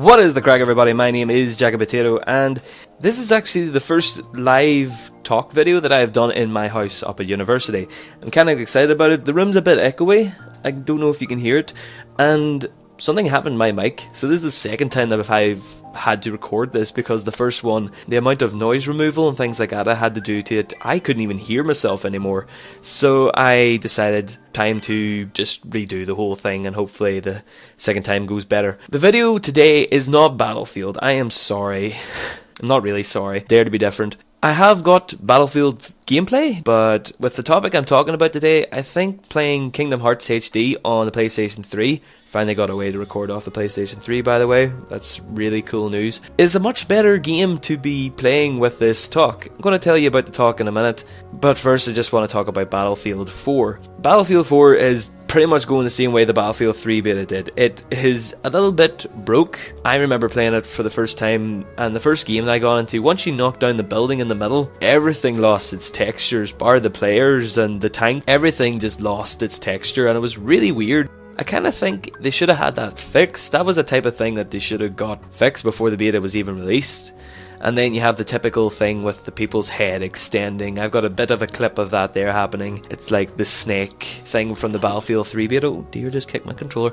What is the crack, everybody? My name is Jack Potato, and this is actually the first live talk video that I have done in my house up at university. I'm kind of excited about it. The room's a bit echoey. I don't know if you can hear it, and something happened to my mic. So this is the second time that I've had to record this, because the first one, the amount of noise removal and things like that I had to do to it, I couldn't even hear myself anymore. So I decided time to just redo the whole thing, and hopefully the second time goes better. The video today is not Battlefield. I am sorry. I'm not really sorry. Dare to be different. I have got Battlefield gameplay, but with the topic I'm talking about today, I think playing Kingdom Hearts HD on the PlayStation 3, finally got a way to record off the PlayStation 3 by the way, that's really cool news, is a much better game to be playing with this talk. I'm going to tell you about the talk in a minute, but first I just want to talk about Battlefield 4. Battlefield 4 is pretty much going the same way the Battlefield 3 beta did. It is a little bit broke. I remember playing it for the first time, and the first game that I got into, once you knock down the building in the middle, everything lost its textures, bar the players and the tank, everything just lost its texture, and it was really weird. I kind of think they should have had that fixed. That was the type of thing that they should have got fixed before the beta was even released. And then you have the typical thing with the people's head extending. I've got a bit of a clip of that there happening. It's like the snake thing from the Battlefield 3 beta. Oh dear, just kicked my controller.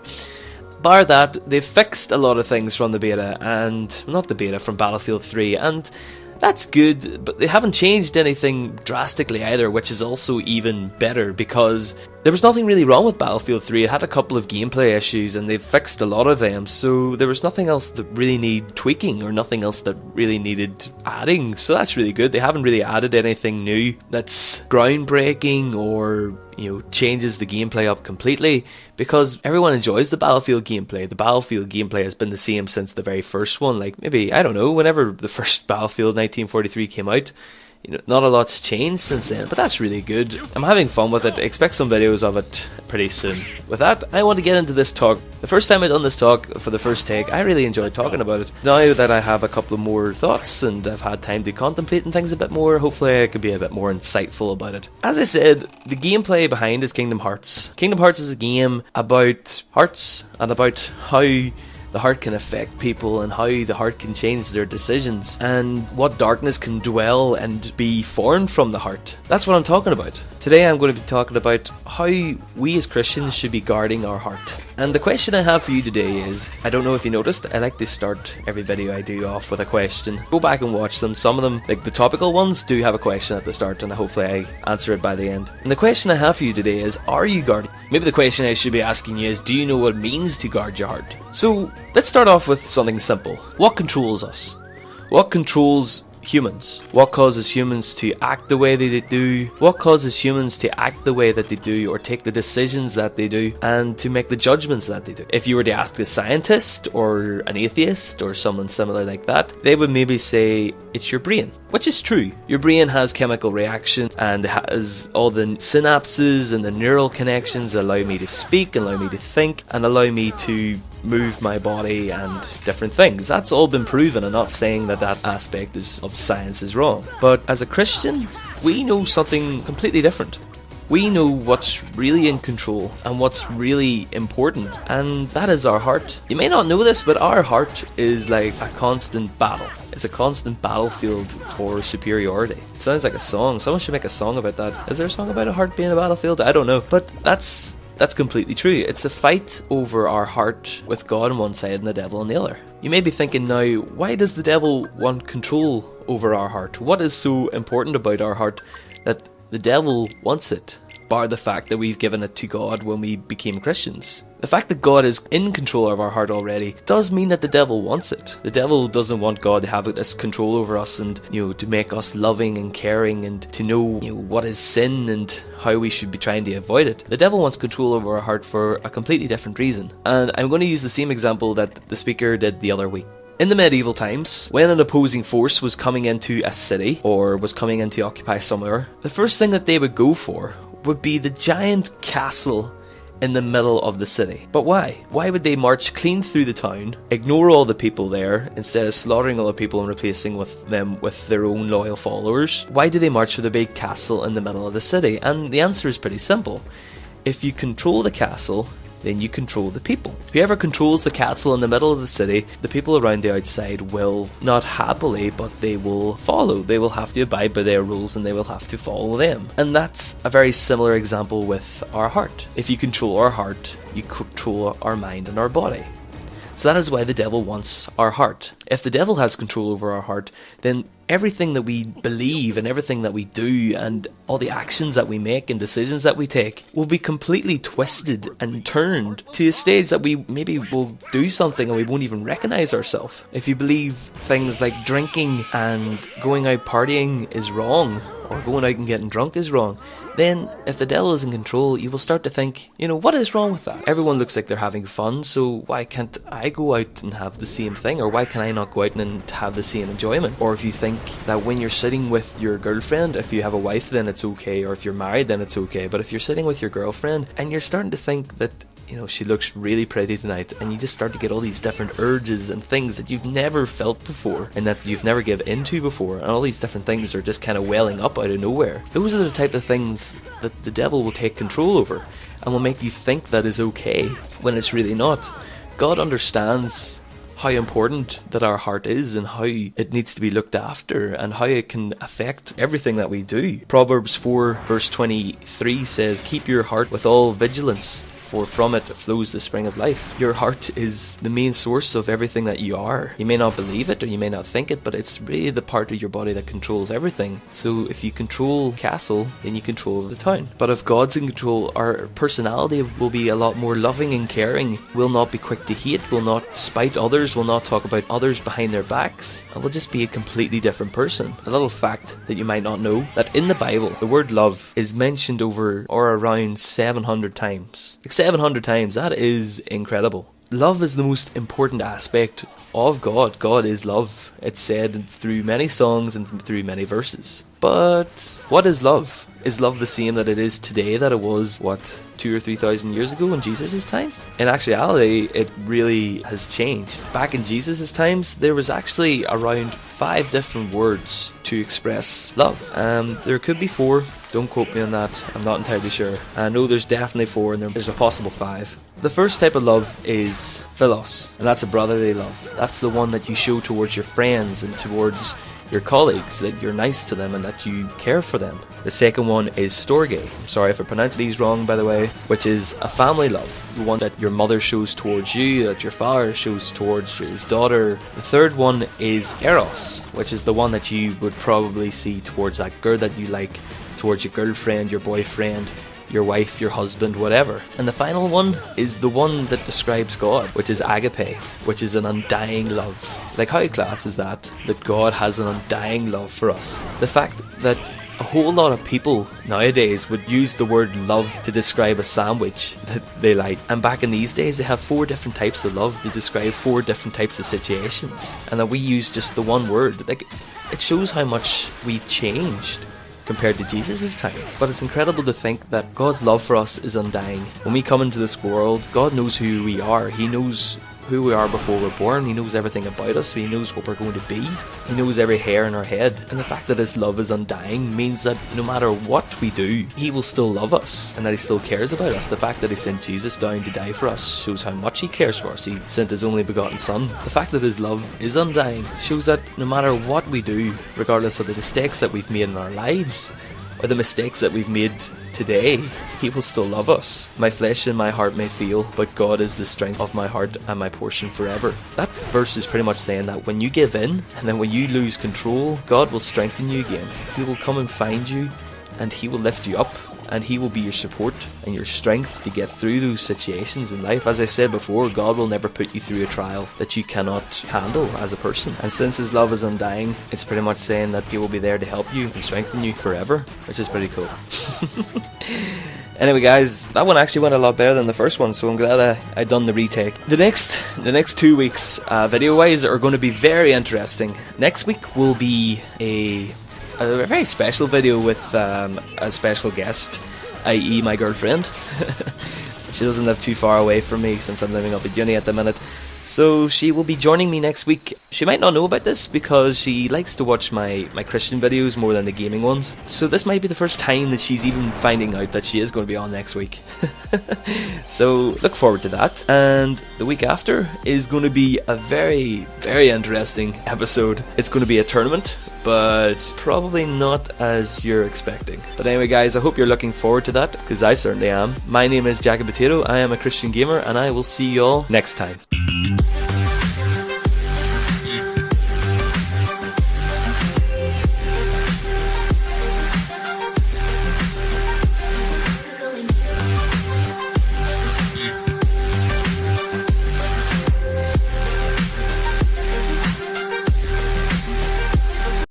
Bar that, they've fixed a lot of things from the beta, and not the beta, from Battlefield 3, and that's good, but they haven't changed anything drastically either, which is also even better, because there was nothing really wrong with Battlefield 3. It had a couple of gameplay issues, and they've fixed a lot of them, so there was nothing else that really needed tweaking, or nothing else that really needed adding, so that's really good. They haven't really added anything new that's groundbreaking, or changes the gameplay up completely, because everyone enjoys the Battlefield gameplay. The Battlefield gameplay has been the same since the very first one, like maybe, I don't know, whenever the first Battlefield 1943 came out. Not a lot's changed since then, but that's really good. I'm having fun with it. Expect some videos of it pretty soon. With that, I want to get into this talk. The first time I done this talk for the first take, I really enjoyed talking about it. Now that I have a couple of more thoughts and I've had time to contemplate and things a bit more, hopefully I could be a bit more insightful about it. As I said, the gameplay behind is Kingdom Hearts. Kingdom Hearts is a game about hearts and about how the heart can affect people, and how the heart can change their decisions, and what darkness can dwell and be formed from the heart. That's what I'm talking about. Today I'm going to be talking about how we as Christians should be guarding our heart. And the question I have for you today is, I don't know if you noticed, I like to start every video I do off with a question. Go back and watch them. Some of them, like the topical ones, do have a question at the start, and hopefully I answer it by the end. And the question I have for you today is, are you guarding? Maybe the question I should be asking you is, do you know what it means to guard your heart? So let's start off with something simple. What controls us? What controls humans? What causes humans to act the way they do? What causes humans to act the way that they do, or take the decisions that they do, and to make the judgments that they do? If you were to ask a scientist or an atheist or someone similar like that, they would maybe say it's your brain, which is true. Your brain has chemical reactions and has all the synapses and the neural connections that allow me to speak, allow me to think, and allow me to move my body and different things. That's all been proven. I'm not saying that that aspect of science is wrong. But as a Christian, we know something completely different. We know what's really in control and what's really important, and that is our heart. You may not know this, but our heart is like a constant battle. It's a constant battlefield for superiority. It sounds like a song. Someone should make a song about that. Is there a song about a heart being a battlefield? I don't know. But that's completely true. It's a fight over our heart, with God on one side and the devil on the other. You may be thinking now, why does the devil want control over our heart? What is so important about our heart that the devil wants it, bar the fact that we've given it to God when we became Christians? The fact that God is in control of our heart already does mean that the devil wants it. The devil doesn't want God to have this control over us, and to make us loving and caring, and to know what is sin and how we should be trying to avoid it. The devil wants control over our heart for a completely different reason. And I'm going to use the same example that the speaker did the other week. In the medieval times, when an opposing force was coming into a city, or was coming in to occupy somewhere, the first thing that they would go for would be the giant castle in the middle of the city. But why? Why would they march clean through the town, ignore all the people there, instead of slaughtering all the people and replacing them with their own loyal followers? Why do they march for the big castle in the middle of the city? And the answer is pretty simple. If you control the castle, then you control the people. Whoever controls the castle in the middle of the city, the people around the outside will not happily, but they will follow. They will have to abide by their rules and they will have to follow them. And that's a very similar example with our heart. If you control our heart, you control our mind and our body. So that is why the devil wants our heart. If the devil has control over our heart, then everything that we believe and everything that we do and all the actions that we make and decisions that we take will be completely twisted and turned to a stage that we maybe will do something and we won't even recognize ourselves. If you believe things like drinking and going out partying is wrong, or going out and getting drunk is wrong, then if the devil is in control, you will start to think, what is wrong with that? Everyone looks like they're having fun, so why can't I go out and have the same thing? Or why can I not go out and have the same enjoyment? Or if you think that when you're sitting with your girlfriend, if you have a wife, then it's okay, or if you're married, then it's okay. But if you're sitting with your girlfriend and you're starting to think that she looks really pretty tonight, and you just start to get all these different urges and things that you've never felt before and that you've never given into before, and all these different things are just kind of welling up out of nowhere. Those are the type of things that the devil will take control over and will make you think that is okay when it's really not. God understands how important that our heart is and how it needs to be looked after and how it can affect everything that we do. Proverbs 4 verse 23 says, "Keep your heart with all vigilance, for from it flows the spring of life." Your heart is the main source of everything that you are. You may not believe it or you may not think it, but it's really the part of your body that controls everything. So if you control castle, then you control the town. But if God's in control, our personality will be a lot more loving and caring, will not be quick to hate, will not spite others, will not talk about others behind their backs, and will just be a completely different person. A little fact that you might not know, that in the Bible, the word love is mentioned over or around 700 times. 700 times, that is incredible. Love is the most important aspect of God. God is love. It's said through many songs and through many verses. But what is love? Is love the same that it is today that it was, 2,000 or 3,000 years ago in Jesus' time? In actuality, it really has changed. Back in Jesus' times, there was actually around 5 different words to express love. There could be 4. Don't quote me on that, I'm not entirely sure. I know there's definitely 4 and there's a possible 5. The first type of love is philos, and that's a brotherly love. That's the one that you show towards your friends and towards your colleagues, that you're nice to them and that you care for them. The second one is storge. I'm sorry if I pronounce these wrong, by the way, which is a family love. The one that your mother shows towards you, that your father shows towards his daughter. The third one is eros, which is the one that you would probably see towards that girl that you like, towards your girlfriend, your boyfriend, your wife, your husband, whatever. And the final one is the one that describes God, which is agape, which is an undying love. Like, how class is that God has an undying love for us? The fact that a whole lot of people nowadays would use the word love to describe a sandwich that they like. And back in these days, they have 4 different types of love to describe 4 different types of situations. And that we use just the one word. Like, it shows how much we've changed compared to Jesus' time. But it's incredible to think that God's love for us is undying. When we come into this world, God knows who we are. He knows who we are before we're born. He knows everything about us. He knows what we're going to be. He knows every hair in our head. And the fact that His love is undying means that no matter what we do, He will still love us and that He still cares about us. The fact that He sent Jesus down to die for us shows how much He cares for us. He sent His only begotten Son. The fact that His love is undying shows that no matter what we do, regardless of the mistakes that we've made in our lives or the mistakes that we've made today, He will still love us. My flesh and my heart may fail, but God is the strength of my heart and my portion forever. That verse is pretty much saying that when you give in, and then when you lose control, God will strengthen you again. He will come and find you, and He will lift you up, and He will be your support and your strength to get through those situations in life. As I said before, God will never put you through a trial that you cannot handle as a person. And since His love is undying, it's pretty much saying that He will be there to help you and strengthen you forever, which is pretty cool. Anyway guys, that one actually went a lot better than the first one, so I'm glad I done the retake. The next 2 weeks, video wise, are going to be very interesting. Next week will be a very special video with a special guest, i.e. my girlfriend. She doesn't live too far away from me since I'm living up at uni at the minute. So she will be joining me next week. She might not know about this because she likes to watch my Christian videos more than the gaming ones. So this might be the first time that she's even finding out that she is going to be on next week. So look forward to that. And the week after is going to be a very, very interesting episode. It's going to be a tournament, but probably not as you're expecting. But anyway guys, I hope you're looking forward to that, because I certainly am. My name is Jack and Potato, I am a Christian gamer, and I will see you all next time.